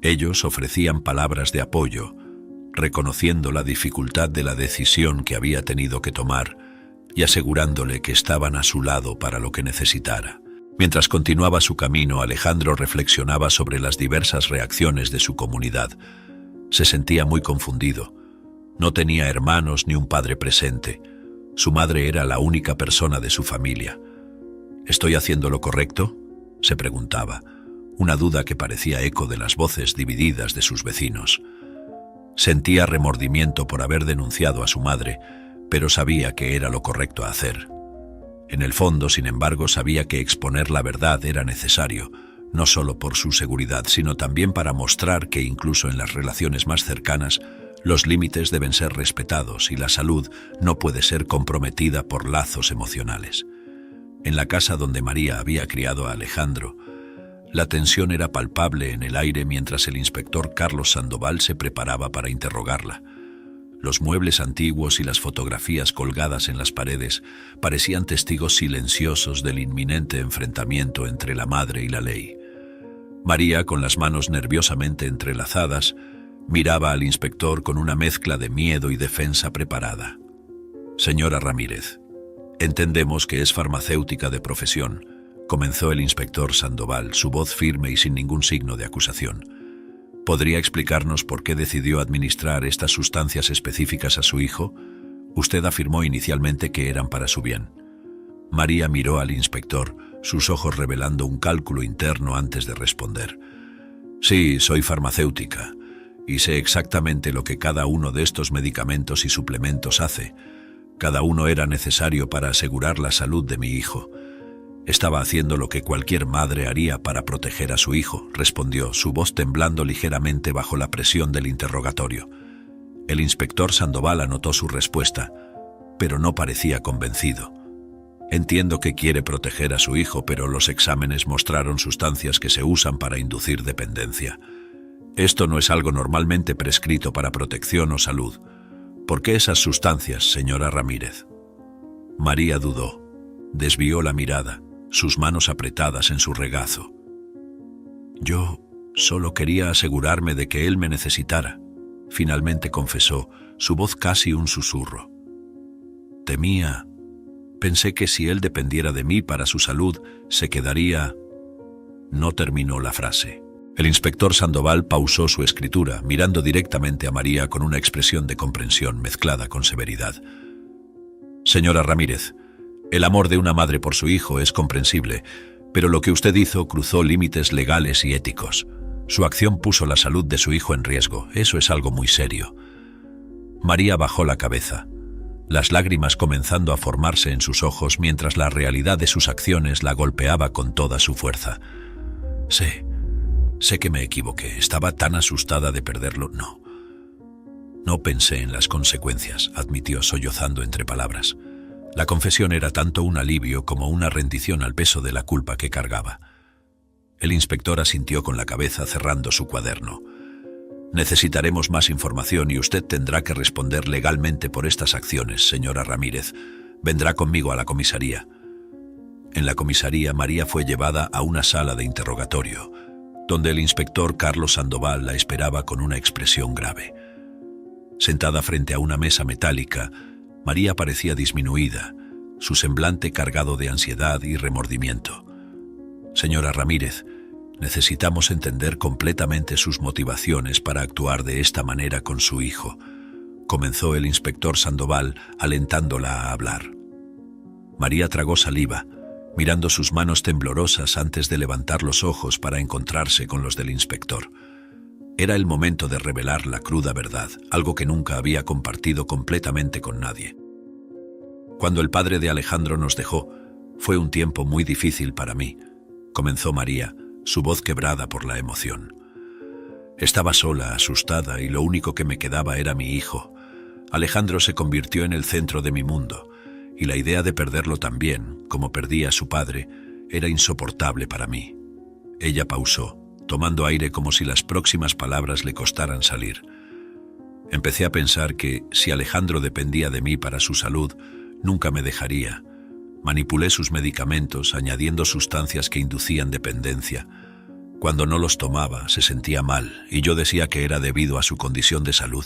Ellos ofrecían palabras de apoyo, reconociendo la dificultad de la decisión que había tenido que tomar y asegurándole que estaban a su lado para lo que necesitara. Mientras continuaba su camino, Alejandro reflexionaba sobre las diversas reacciones de su comunidad. Se sentía muy confundido. No tenía hermanos ni un padre presente. Su madre era la única persona de su familia. ¿Estoy haciendo lo correcto?, se preguntaba, una duda que parecía eco de las voces divididas de sus vecinos. Sentía remordimiento por haber denunciado a su madre, pero sabía que era lo correcto a hacer. En el fondo, sin embargo, sabía que exponer la verdad era necesario, no solo por su seguridad, sino también para mostrar que incluso en las relaciones más cercanas, los límites deben ser respetados y la salud no puede ser comprometida por lazos emocionales. En la casa donde María había criado a Alejandro, la tensión era palpable en el aire mientras el inspector Carlos Sandoval se preparaba para interrogarla. Los muebles antiguos y las fotografías colgadas en las paredes parecían testigos silenciosos del inminente enfrentamiento entre la madre y la ley. María, con las manos nerviosamente entrelazadas, miraba al inspector con una mezcla de miedo y defensa preparada. «Señora Ramírez, entendemos que es farmacéutica de profesión», comenzó el inspector Sandoval, su voz firme y sin ningún signo de acusación. ¿Podría explicarnos por qué decidió administrar estas sustancias específicas a su hijo? Usted afirmó inicialmente que eran para su bien. María miró al inspector, sus ojos revelando un cálculo interno antes de responder. Sí, soy farmacéutica y sé exactamente lo que cada uno de estos medicamentos y suplementos hace. Cada uno era necesario para asegurar la salud de mi hijo. Estaba haciendo lo que cualquier madre haría para proteger a su hijo, respondió, su voz temblando ligeramente bajo la presión del interrogatorio. El inspector Sandoval anotó su respuesta, pero no parecía convencido. Entiendo que quiere proteger a su hijo, pero los exámenes mostraron sustancias que se usan para inducir dependencia. Esto no es algo normalmente prescrito para protección o salud. ¿Por qué esas sustancias, señora Ramírez? María dudó. Desvió la mirada, sus manos apretadas en su regazo. Yo solo quería asegurarme de que él me necesitara, finalmente confesó, su voz casi un susurro. Pensé que si él dependiera de mí para su salud, se quedaría... No terminó la frase. El inspector Sandoval pausó su escritura, mirando directamente a María con una expresión de comprensión mezclada con severidad. Señora Ramírez, el amor de una madre por su hijo es comprensible, pero lo que usted hizo cruzó límites legales y éticos. Su acción puso la salud de su hijo en riesgo. Eso es algo muy serio. María bajó la cabeza, las lágrimas comenzando a formarse en sus ojos mientras la realidad de sus acciones la golpeaba con toda su fuerza. Sé que me equivoqué. Estaba tan asustada de perderlo. No pensé en las consecuencias, admitió sollozando entre palabras. La confesión era tanto un alivio como una rendición al peso de la culpa que cargaba. El inspector asintió con la cabeza cerrando su cuaderno. Necesitaremos más información y usted tendrá que responder legalmente por estas acciones, señora Ramírez. Vendrá conmigo a la comisaría. En la comisaría, María fue llevada a una sala de interrogatorio, donde el inspector Carlos Sandoval la esperaba con una expresión grave. Sentada frente a una mesa metálica, María parecía disminuida, su semblante cargado de ansiedad y remordimiento. Señora Ramírez, necesitamos entender completamente sus motivaciones para actuar de esta manera con su hijo, comenzó el inspector Sandoval, alentándola a hablar. María tragó saliva, mirando sus manos temblorosas antes de levantar los ojos para encontrarse con los del inspector. Era el momento de revelar la cruda verdad, algo que nunca había compartido completamente con nadie. Cuando el padre de Alejandro nos dejó, fue un tiempo muy difícil para mí, comenzó María, su voz quebrada por la emoción. Estaba sola, asustada, y lo único que me quedaba era mi hijo. Alejandro se convirtió en el centro de mi mundo, y la idea de perderlo también, como perdí a su padre, era insoportable para mí. Ella pausó, tomando aire como si las próximas palabras le costaran salir. Empecé a pensar que, si Alejandro dependía de mí para su salud, nunca me dejaría. Manipulé sus medicamentos, añadiendo sustancias que inducían dependencia. Cuando no los tomaba, se sentía mal, y yo decía que era debido a su condición de salud,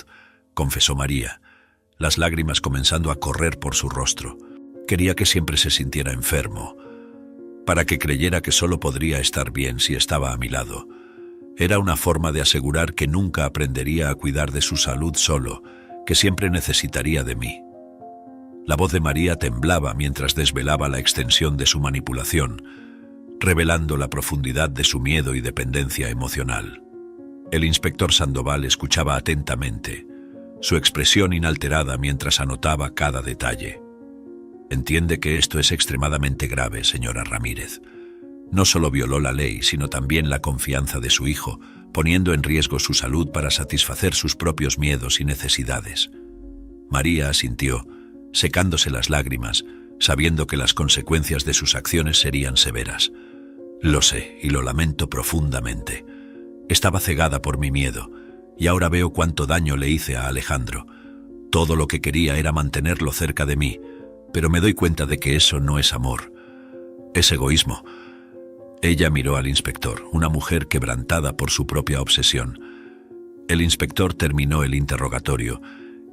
confesó María, las lágrimas comenzando a correr por su rostro. Quería que siempre se sintiera enfermo, para que creyera que solo podría estar bien si estaba a mi lado. Era una forma de asegurar que nunca aprendería a cuidar de su salud solo, que siempre necesitaría de mí. La voz de María temblaba mientras desvelaba la extensión de su manipulación, revelando la profundidad de su miedo y dependencia emocional. El inspector Sandoval escuchaba atentamente, su expresión inalterada mientras anotaba cada detalle. Entiende que esto es extremadamente grave, señora Ramírez. No solo violó la ley, sino también la confianza de su hijo, poniendo en riesgo su salud para satisfacer sus propios miedos y necesidades. María asintió, secándose las lágrimas, sabiendo que las consecuencias de sus acciones serían severas. Lo sé y lo lamento profundamente. Estaba cegada por mi miedo, y ahora veo cuánto daño le hice a Alejandro. Todo lo que quería era mantenerlo cerca de mí, pero me doy cuenta de que eso no es amor. Es egoísmo. Ella miró al inspector, una mujer quebrantada por su propia obsesión. El inspector terminó el interrogatorio,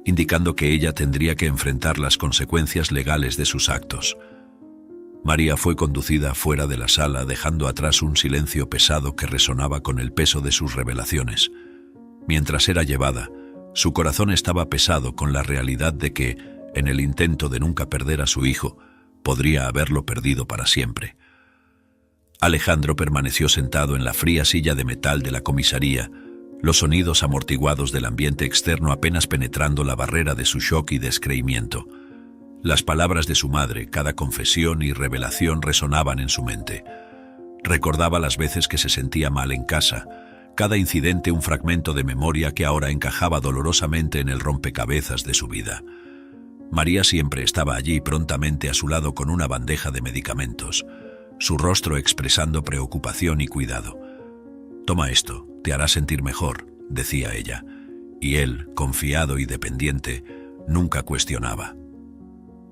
indicando que ella tendría que enfrentar las consecuencias legales de sus actos. María fue conducida fuera de la sala, dejando atrás un silencio pesado que resonaba con el peso de sus revelaciones. Mientras era llevada, su corazón estaba pesado con la realidad de que, en el intento de nunca perder a su hijo, podría haberlo perdido para siempre. Alejandro permaneció sentado en la fría silla de metal de la comisaría, los sonidos amortiguados del ambiente externo apenas penetrando la barrera de su shock y descreimiento. Las palabras de su madre, cada confesión y revelación resonaban en su mente. Recordaba las veces que se sentía mal en casa, cada incidente un fragmento de memoria que ahora encajaba dolorosamente en el rompecabezas de su vida. María siempre estaba allí prontamente a su lado con una bandeja de medicamentos, su rostro expresando preocupación y cuidado. «Toma esto, te hará sentir mejor», decía ella, y él, confiado y dependiente, nunca cuestionaba.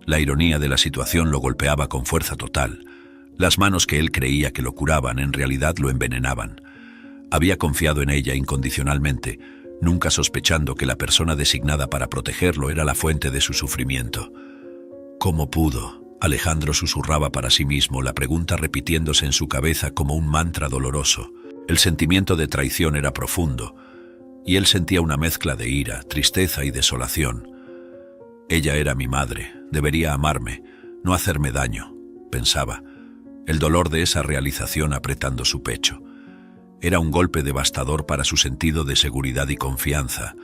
La ironía de la situación lo golpeaba con fuerza total. Las manos que él creía que lo curaban en realidad lo envenenaban. Había confiado en ella incondicionalmente, nunca sospechando que la persona designada para protegerlo era la fuente de su sufrimiento. «¿Cómo pudo?», Alejandro susurraba para sí mismo, la pregunta repitiéndose en su cabeza como un mantra doloroso. El sentimiento de traición era profundo, y él sentía una mezcla de ira, tristeza y desolación. «Ella era mi madre, debería amarme, no hacerme daño», pensaba, el dolor de esa realización apretando su pecho. Era un golpe devastador para su sentido de seguridad y confianza,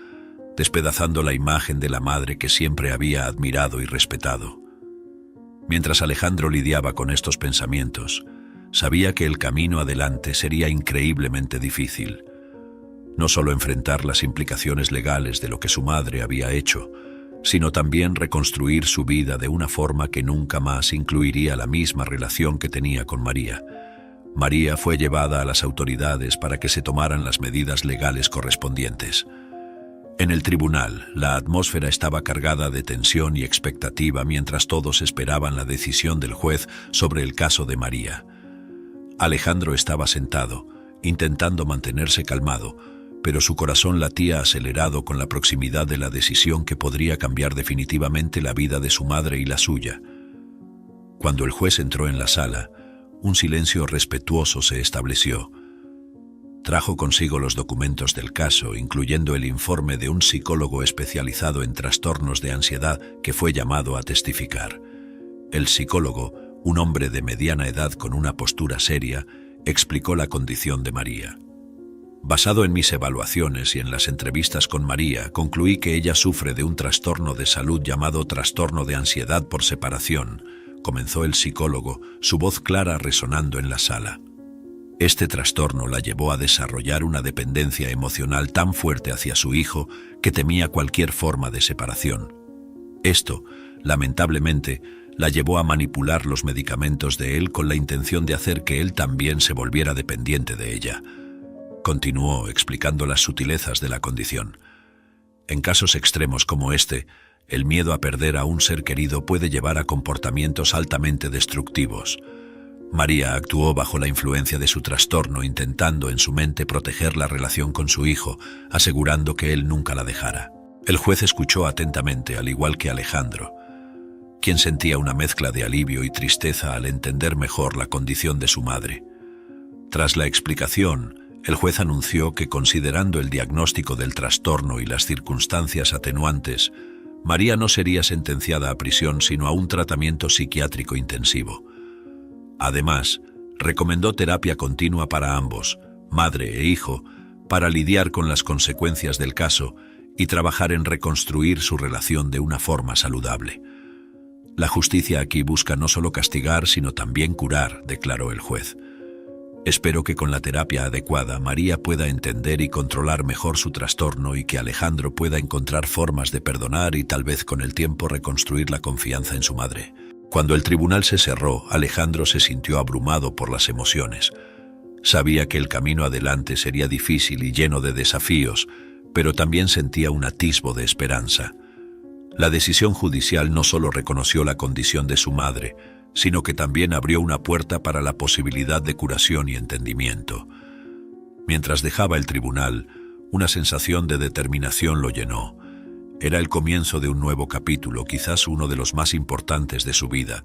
despedazando la imagen de la madre que siempre había admirado y respetado. Mientras Alejandro lidiaba con estos pensamientos, sabía que el camino adelante sería increíblemente difícil. No solo enfrentar las implicaciones legales de lo que su madre había hecho, sino también reconstruir su vida de una forma que nunca más incluiría la misma relación que tenía con María. María fue llevada a las autoridades para que se tomaran las medidas legales correspondientes. En el tribunal, la atmósfera estaba cargada de tensión y expectativa mientras todos esperaban la decisión del juez sobre el caso de María. Alejandro estaba sentado, intentando mantenerse calmado, pero su corazón latía acelerado con la proximidad de la decisión que podría cambiar definitivamente la vida de su madre y la suya. Cuando el juez entró en la sala, un silencio respetuoso se estableció. Trajo consigo los documentos del caso, incluyendo el informe de un psicólogo especializado en trastornos de ansiedad que fue llamado a testificar. El psicólogo, un hombre de mediana edad con una postura seria, explicó la condición de María. «Basado en mis evaluaciones y en las entrevistas con María, concluí que ella sufre de un trastorno de salud llamado trastorno de ansiedad por separación», comenzó el psicólogo, su voz clara resonando en la sala. Este trastorno la llevó a desarrollar una dependencia emocional tan fuerte hacia su hijo que temía cualquier forma de separación. Esto, lamentablemente, la llevó a manipular los medicamentos de él con la intención de hacer que él también se volviera dependiente de ella. Continuó explicando las sutilezas de la condición. En casos extremos como este, el miedo a perder a un ser querido puede llevar a comportamientos altamente destructivos. María actuó bajo la influencia de su trastorno, intentando en su mente proteger la relación con su hijo, asegurando que él nunca la dejara. El juez escuchó atentamente, al igual que Alejandro, quien sentía una mezcla de alivio y tristeza al entender mejor la condición de su madre. Tras la explicación, el juez anunció que, considerando el diagnóstico del trastorno y las circunstancias atenuantes, María no sería sentenciada a prisión sino a un tratamiento psiquiátrico intensivo. Además, recomendó terapia continua para ambos, madre e hijo, para lidiar con las consecuencias del caso y trabajar en reconstruir su relación de una forma saludable. La justicia aquí busca no solo castigar, sino también curar, declaró el juez. Espero que con la terapia adecuada María pueda entender y controlar mejor su trastorno y que Alejandro pueda encontrar formas de perdonar y tal vez con el tiempo reconstruir la confianza en su madre. Cuando el tribunal se cerró, Alejandro se sintió abrumado por las emociones. Sabía que el camino adelante sería difícil y lleno de desafíos, pero también sentía un atisbo de esperanza. La decisión judicial no solo reconoció la condición de su madre, sino que también abrió una puerta para la posibilidad de curación y entendimiento. Mientras dejaba el tribunal, una sensación de determinación lo llenó. Era el comienzo de un nuevo capítulo, quizás uno de los más importantes de su vida.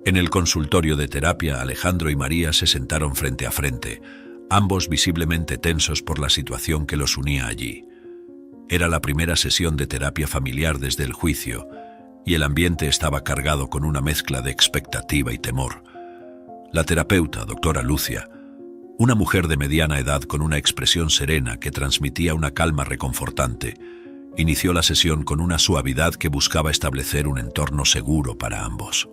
En el consultorio de terapia, Alejandro y María se sentaron frente a frente, ambos visiblemente tensos por la situación que los unía allí. Era la primera sesión de terapia familiar desde el juicio, y el ambiente estaba cargado con una mezcla de expectativa y temor. La terapeuta, doctora Lucia, una mujer de mediana edad con una expresión serena que transmitía una calma reconfortante, inició la sesión con una suavidad que buscaba establecer un entorno seguro para ambos.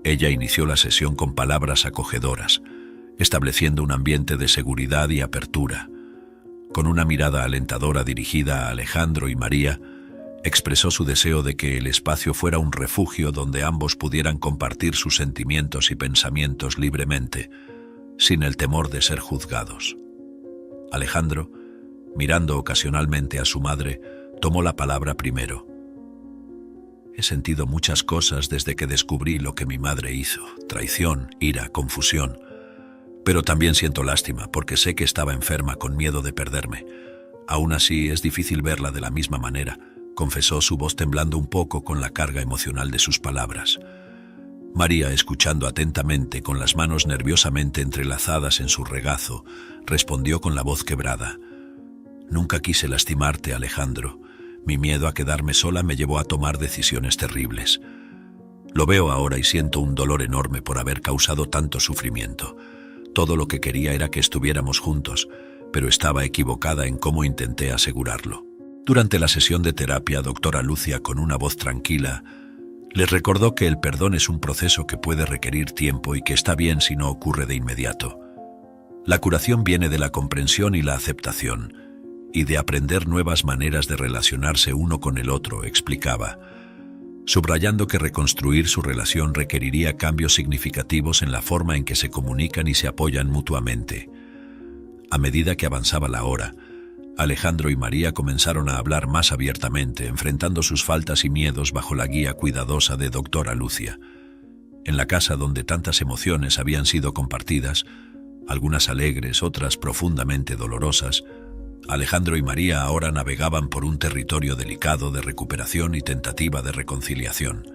Ella inició la sesión con palabras acogedoras, estableciendo un ambiente de seguridad y apertura. Con una mirada alentadora dirigida a Alejandro y María, expresó su deseo de que el espacio fuera un refugio donde ambos pudieran compartir sus sentimientos y pensamientos libremente, sin el temor de ser juzgados. Alejandro, mirando ocasionalmente a su madre, tomó la palabra primero. He sentido muchas cosas desde que descubrí lo que mi madre hizo: traición, ira, confusión. Pero también siento lástima porque sé que estaba enferma con miedo de perderme. Aún así, es difícil verla de la misma manera, confesó, su voz temblando un poco con la carga emocional de sus palabras. María, escuchando atentamente, con las manos nerviosamente entrelazadas en su regazo, respondió con la voz quebrada: Nunca quise lastimarte, Alejandro. Mi miedo a quedarme sola me llevó a tomar decisiones terribles. Lo veo ahora y siento un dolor enorme por haber causado tanto sufrimiento. Todo lo que quería era que estuviéramos juntos, pero estaba equivocada en cómo intenté asegurarlo. Durante la sesión de terapia, doctora Lucia, con una voz tranquila, les recordó que el perdón es un proceso que puede requerir tiempo y que está bien si no ocurre de inmediato. La curación viene de la comprensión y la aceptación, y de aprender nuevas maneras de relacionarse uno con el otro, explicaba, subrayando que reconstruir su relación requeriría cambios significativos en la forma en que se comunican y se apoyan mutuamente. A medida que avanzaba la hora, Alejandro y María comenzaron a hablar más abiertamente, enfrentando sus faltas y miedos bajo la guía cuidadosa de doctora Lucia. En la casa donde tantas emociones habían sido compartidas, algunas alegres, otras profundamente dolorosas, Alejandro y María ahora navegaban por un territorio delicado de recuperación y tentativa de reconciliación.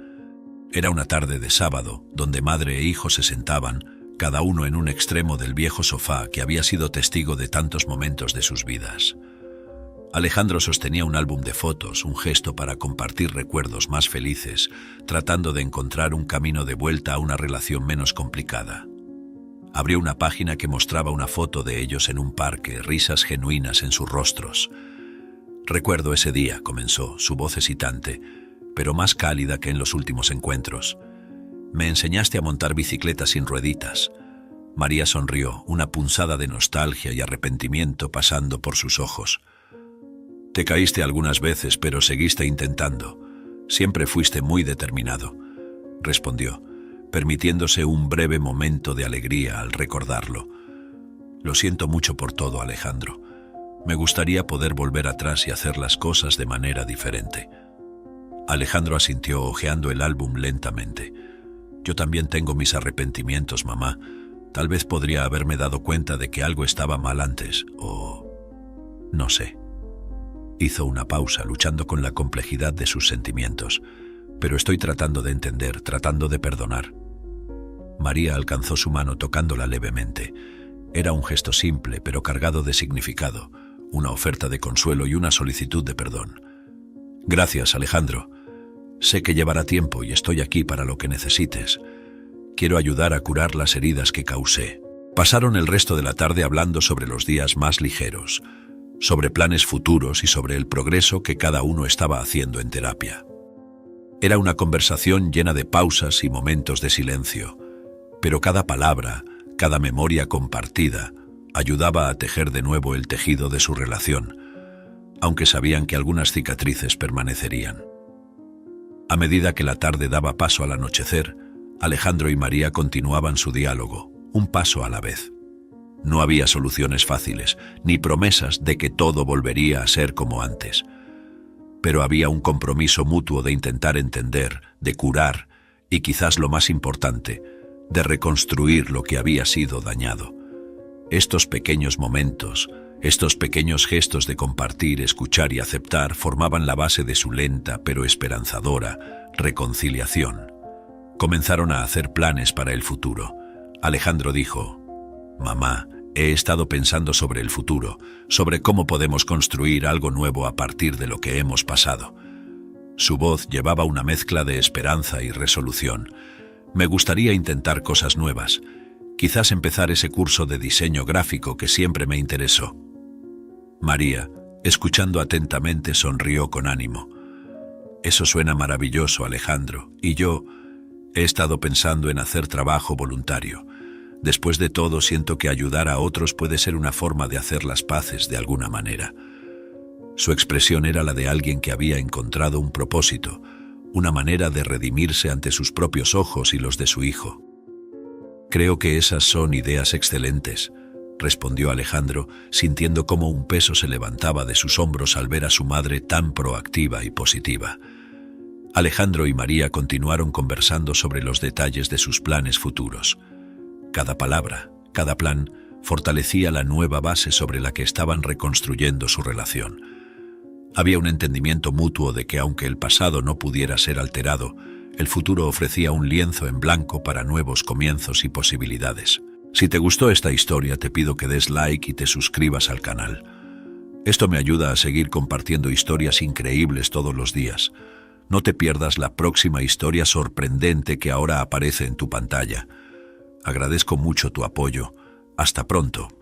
Era una tarde de sábado, donde madre e hijo se sentaban, cada uno en un extremo del viejo sofá que había sido testigo de tantos momentos de sus vidas. Alejandro sostenía un álbum de fotos, un gesto para compartir recuerdos más felices, tratando de encontrar un camino de vuelta a una relación menos complicada. Abrió una página que mostraba una foto de ellos en un parque, risas genuinas en sus rostros. Recuerdo ese día, comenzó, su voz hesitante, pero más cálida que en los últimos encuentros. Me enseñaste a montar bicicleta sin rueditas. María sonrió, una punzada de nostalgia y arrepentimiento pasando por sus ojos. Te caíste algunas veces, pero seguiste intentando. Siempre fuiste muy determinado, respondió, permitiéndose un breve momento de alegría al recordarlo. Lo siento mucho por todo, Alejandro. Me gustaría poder volver atrás y hacer las cosas de manera diferente. Alejandro asintió, hojeando el álbum lentamente. Yo también tengo mis arrepentimientos, mamá. Tal vez podría haberme dado cuenta de que algo estaba mal antes, o... no sé. Hizo una pausa, luchando con la complejidad de sus sentimientos. Pero estoy tratando de entender, tratando de perdonar. María alcanzó su mano tocándola levemente. Era un gesto simple, pero cargado de significado, una oferta de consuelo y una solicitud de perdón. Gracias, Alejandro. Sé que llevará tiempo y estoy aquí para lo que necesites. Quiero ayudar a curar las heridas que causé. Pasaron el resto de la tarde hablando sobre los días más ligeros, sobre planes futuros y sobre el progreso que cada uno estaba haciendo en terapia. Era una conversación llena de pausas y momentos de silencio, pero cada palabra, cada memoria compartida, ayudaba a tejer de nuevo el tejido de su relación, aunque sabían que algunas cicatrices permanecerían. A medida que la tarde daba paso al anochecer, Alejandro y María continuaban su diálogo, un paso a la vez. No había soluciones fáciles, ni promesas de que todo volvería a ser como antes. Pero había un compromiso mutuo de intentar entender, de curar, y quizás lo más importante, de reconstruir lo que había sido dañado. Estos pequeños momentos, estos pequeños gestos de compartir, escuchar y aceptar formaban la base de su lenta pero esperanzadora reconciliación. Comenzaron a hacer planes para el futuro. Alejandro dijo, «Mamá, he estado pensando sobre el futuro, sobre cómo podemos construir algo nuevo a partir de lo que hemos pasado. Su voz llevaba una mezcla de esperanza y resolución. Me gustaría intentar cosas nuevas. Quizás empezar ese curso de diseño gráfico que siempre me interesó. María, escuchando atentamente, sonrió con ánimo. Eso suena maravilloso, Alejandro, y yo he estado pensando en hacer trabajo voluntario. Después de todo, siento que ayudar a otros puede ser una forma de hacer las paces de alguna manera. Su expresión era la de alguien que había encontrado un propósito, una manera de redimirse ante sus propios ojos y los de su hijo. Creo que esas son ideas excelentes, respondió Alejandro, sintiendo cómo un peso se levantaba de sus hombros al ver a su madre tan proactiva y positiva. Alejandro y María continuaron conversando sobre los detalles de sus planes futuros. Cada palabra, cada plan, fortalecía la nueva base sobre la que estaban reconstruyendo su relación. Había un entendimiento mutuo de que aunque el pasado no pudiera ser alterado, el futuro ofrecía un lienzo en blanco para nuevos comienzos y posibilidades. Si te gustó esta historia, te pido que des like y te suscribas al canal. Esto me ayuda a seguir compartiendo historias increíbles todos los días. No te pierdas la próxima historia sorprendente que ahora aparece en tu pantalla. Agradezco mucho tu apoyo. Hasta pronto.